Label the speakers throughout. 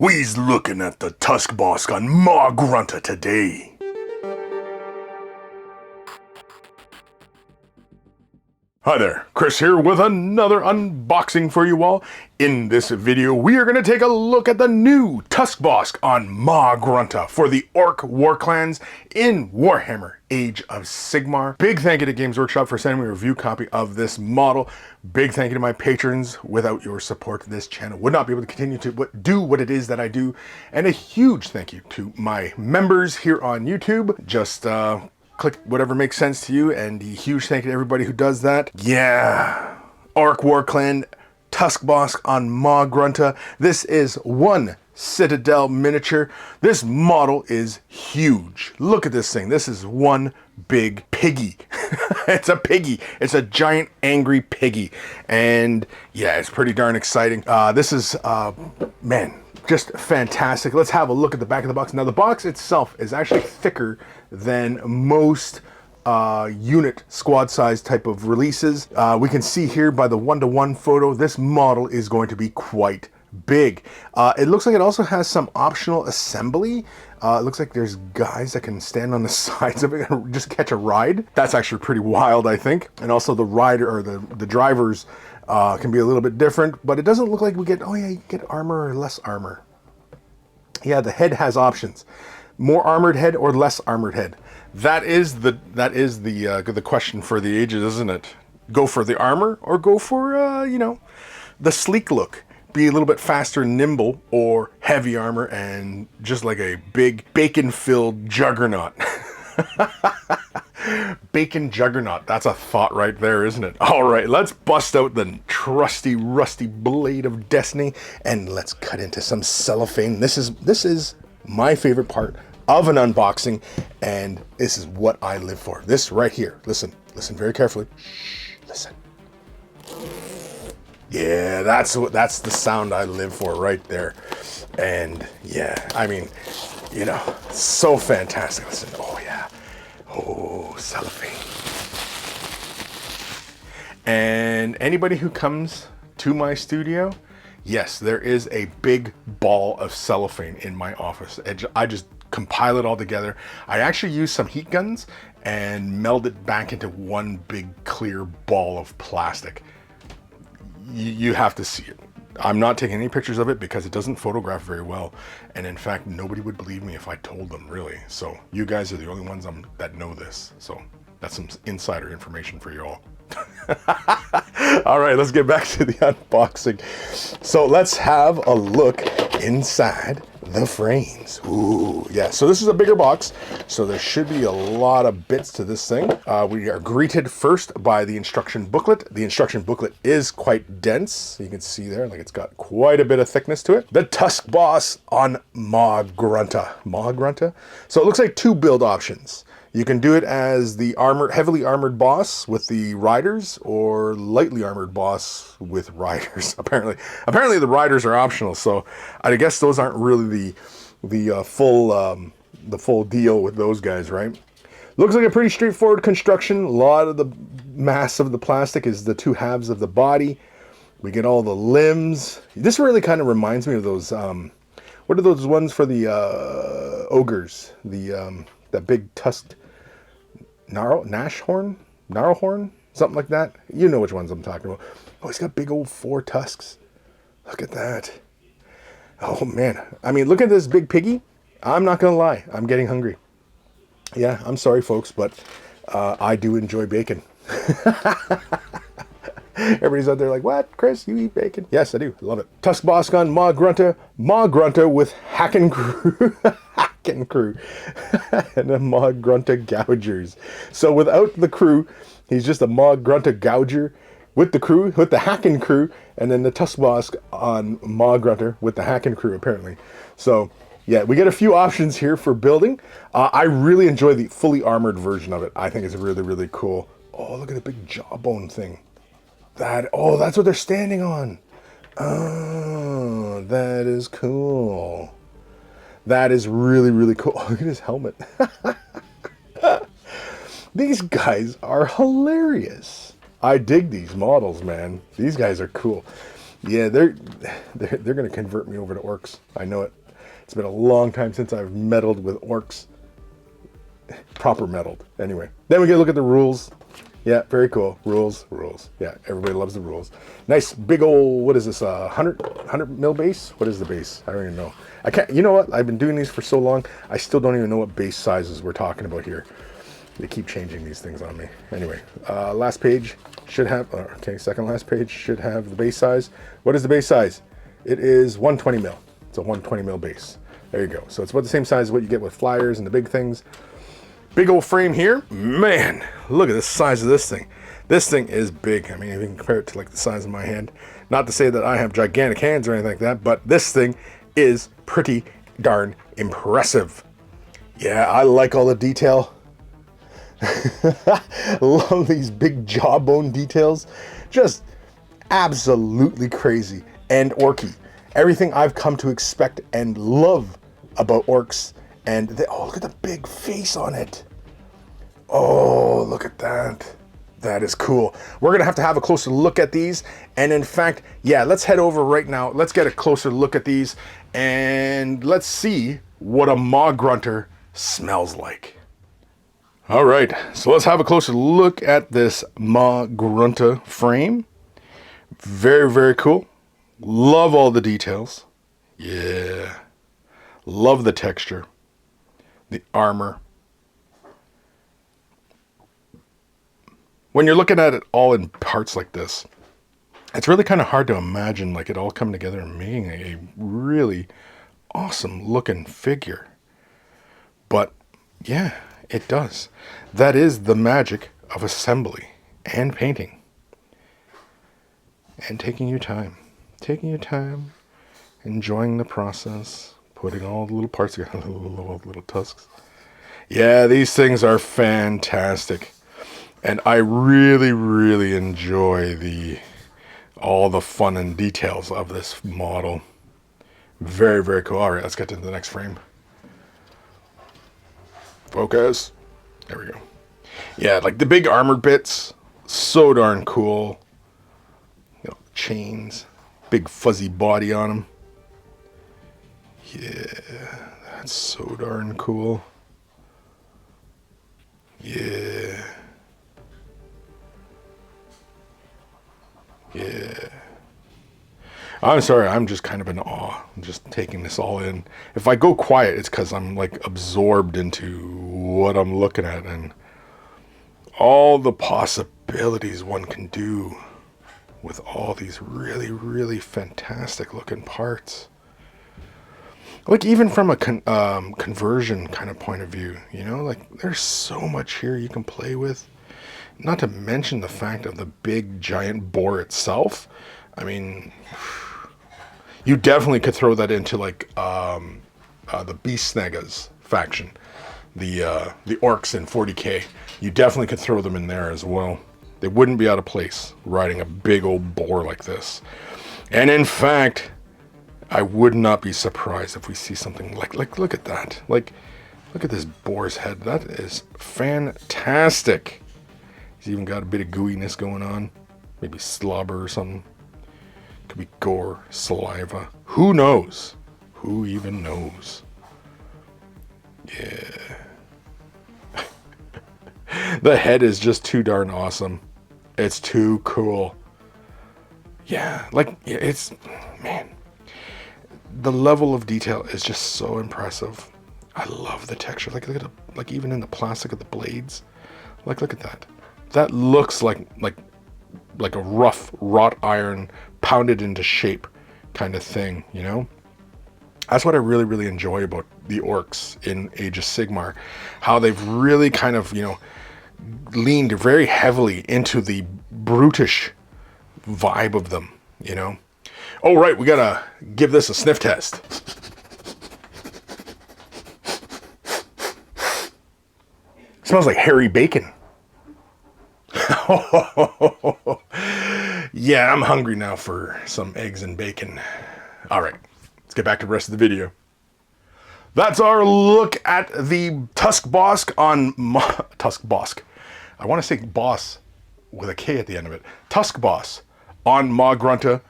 Speaker 1: We's looking at the Tuskboss on Maw Grunta today. Hi there, Chris here with another unboxing for you all. In this video, we are going to take a look at the new Tuskboss on Maw Grunta for the Orruk Warclans in Warhammer Age of Sigmar. Big thank you to Games Workshop for sending me a review copy of this model. Big thank you to my patrons. Without your support, this channel would not be able to continue to do what it is that I do. And a huge thank you to my members here on YouTube. Just click whatever makes sense to you, and a huge thank you to everybody who does that. Yeah, Orruk Warclan, Tuskboss on Maw Grunta. This is one Citadel miniature. This model is huge. Look at this thing. This is one big piggy. It's a piggy. It's a giant angry piggy. And yeah, it's pretty darn exciting. This is, man, just fantastic. Let's have a look at the back of the box. Now, the box itself is actually thicker than most unit squad size type of releases. We can see here by the 1-to-1 photo, this model is going to be quite big. It looks like it also has some optional assembly. It looks like there's guys that can stand on the sides of it and just catch a ride. That's actually pretty wild, I think. And also the rider, or the drivers, can be a little bit different, but it doesn't look like we get, oh yeah, you get armor or less armor. Yeah, the head has options. More armored head or less armored head. That is the question for the ages, isn't it? Go for the armor or go for you know, the sleek look. Be a little bit faster and nimble, or heavy armor and just like a big bacon-filled juggernaut. Bacon juggernaut. That's a thought right there, isn't it? All right, let's bust out the trusty, rusty blade of destiny and let's cut into some cellophane. This is my favorite part of an unboxing, and this is what I live for. This right here. Listen very carefully. Shh, listen. Yeah, that's the sound I live for right there. And yeah, I mean, you know, so fantastic. Listen, oh yeah. Oh, cellophane. And anybody who comes to my studio, yes, there is a big ball of cellophane in my office. I just compile it all together. I actually use some heat guns and meld it back into one big clear ball of plastic. You have to see it. I'm not taking any pictures of it because it doesn't photograph very well. And in fact, nobody would believe me if I told them, really. So you guys are the only ones that know this. So that's some insider information for you all. All right, let's get back to the unboxing. So let's have a look inside the frames. Ooh, yeah, so this is a bigger box, so there should be a lot of bits to this thing. We are greeted first by the instruction booklet. The instruction booklet is quite dense. You can see there, like, it's got quite a bit of thickness to it. The Tuskboss on Maw Grunta. Maw Grunta? So it looks like two build options. You can do it as the heavily armored boss with the riders, or lightly armored boss with riders. Apparently the riders are optional, so I guess those aren't really the full deal with those guys, right? Looks like a pretty straightforward construction. A lot of the mass of the plastic is the two halves of the body. We get all the limbs. This really kind of reminds me of those. What are those ones for the ogres? That big tusked gnarlhorn, something like that. You know which ones I'm talking about. Oh, he's got big old 4 tusks. Look at that. Oh man, I mean, look at this big piggy. I'm not gonna lie, I'm getting hungry. Yeah, I'm sorry folks, but I do enjoy bacon. Everybody's out there like, what, Chris, you eat bacon? Yes, I do, I love it. Tuskboss on Maw Grunta with Hackin' Crew. Crew and a Maw Grunta Gougers. So without the crew, he's just a Maw Grunta Gouger. With the crew, with the Hackin' Crew, and then the Tuskboss on Maw Grunta with the Hackin' Crew, apparently. So yeah, we get a few options here for building. I really enjoy the fully armored version of it. I think it's really, really cool. Oh, look at the big jawbone thing. Oh, that's what they're standing on. Oh, that is cool. That is really, really cool. Oh, look at his helmet. These guys are hilarious. I dig these models, man. These guys are cool. Yeah, they're going to convert me over to orcs. I know it. It's been a long time since I've meddled with orcs. Proper meddled. Anyway, then we get to look at the rules. Yeah, very cool. Rules. Yeah, everybody loves the rules. Nice big old, what is this, 100 mil base? What is the base? I don't even know. I can't, you know what? I've been doing these for so long, I still don't even know what base sizes we're talking about here. They keep changing these things on me. Anyway, last page should have, okay, second last page should have the base size. What is the base size? It is 120 mil. It's a 120 mil base. There you go. So it's about the same size as what you get with flyers and the big things. Big old frame here. Man, look at the size of this thing. This thing is big. I mean, if you can compare it to like the size of my hand. Not to say that I have gigantic hands or anything like that, but this thing is pretty darn impressive. Yeah, I like all the detail. Love these big jawbone details. Just absolutely crazy and orky. Everything I've come to expect and love about orcs. And oh, look at the big face on it. Oh, look at that. That is cool. We're going to have a closer look at these. And in fact, yeah, let's head over right now. Let's get a closer look at these. And let's see what a Maw Grunta smells like. All right, so let's have a closer look at this Maw Grunta frame. Very, very cool. Love all the details. Yeah. Love the texture. The armor. When you're looking at it all in parts like this, it's really kind of hard to imagine like it all coming together and making a really awesome looking figure. But yeah, it does. That is the magic of assembly and painting. And taking your time. Taking your time, enjoying the process. Putting all the little parts together, little tusks. Yeah, these things are fantastic. And I really, really enjoy all the fun and details of this model. Very, very cool. All right, let's get to the next frame. Focus. There we go. Yeah, like the big armored bits, so darn cool. You know, chains, big fuzzy body on them. Yeah, that's so darn cool. Yeah. Yeah. I'm sorry, I'm just kind of in awe. I'm just taking this all in. If I go quiet, it's because I'm like absorbed into what I'm looking at and all the possibilities one can do with all these really, really fantastic looking parts. Like even from a conversion kind of point of view, you know, like there's so much here you can play with. Not to mention the fact of the big giant boar itself. I mean, you definitely could throw that into like the Beast Snegas faction, the orcs in 40k. You definitely could throw them in there as well. They wouldn't be out of place riding a big old boar like this. And in fact, I would not be surprised if we see something like look at that. Like, look at this boar's head. That is fantastic. He's even got a bit of gooiness going on. Maybe slobber or something. Could be gore, saliva. Who knows? Who even knows? Yeah. The head is just too darn awesome. It's too cool. Yeah, like, it's, man. The level of detail is just so impressive. I love the texture. Like, look at the, like even in the plastic of the blades. Like, look at that. That looks like a rough wrought iron pounded into shape kind of thing, you know? That's what I really, really enjoy about the orcs in Age of Sigmar. How they've really kind of, you know, leaned very heavily into the brutish vibe of them, you know? Oh, right, we gotta give this a sniff test. Smells like hairy bacon. Yeah, I'm hungry now for some eggs and bacon. All right, let's get back to the rest of the video. That's our look at the Tuskboss on Tuskboss. I want to say boss with a K at the end of it. Tuskboss on Maw Grunta.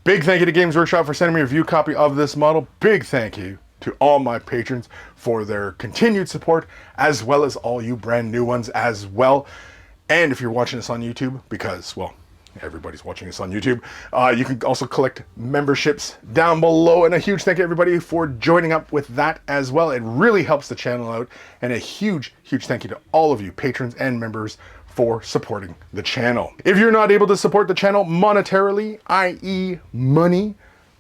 Speaker 1: Big thank you to Games Workshop for sending me a review copy of this model. Big thank you to all my patrons for their continued support, as well as all you brand new ones as well. And if you're watching this on YouTube, because, well, everybody's watching this on YouTube, you can also collect memberships down below. And a huge thank you to everybody for joining up with that as well. It really helps the channel out. And a huge, huge thank you to all of you patrons and members for supporting the channel. If you're not able to support the channel monetarily, i.e. money,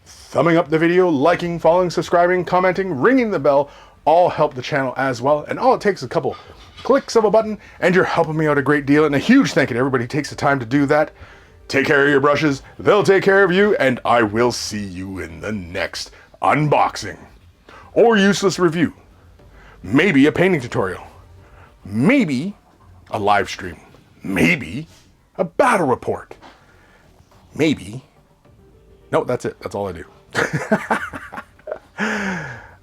Speaker 1: thumbing up the video, liking, following, subscribing, commenting, ringing the bell, all help the channel as well. And all it takes is a couple clicks of a button and you're helping me out a great deal. And a huge thank you to everybody who takes the time to do that. Take care of your brushes, they'll take care of you, and I will see you in the next unboxing or useless review. Maybe a painting tutorial. Maybe a live stream. Maybe a battle report. Maybe. No, that's it. That's all I do.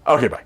Speaker 1: Okay, bye.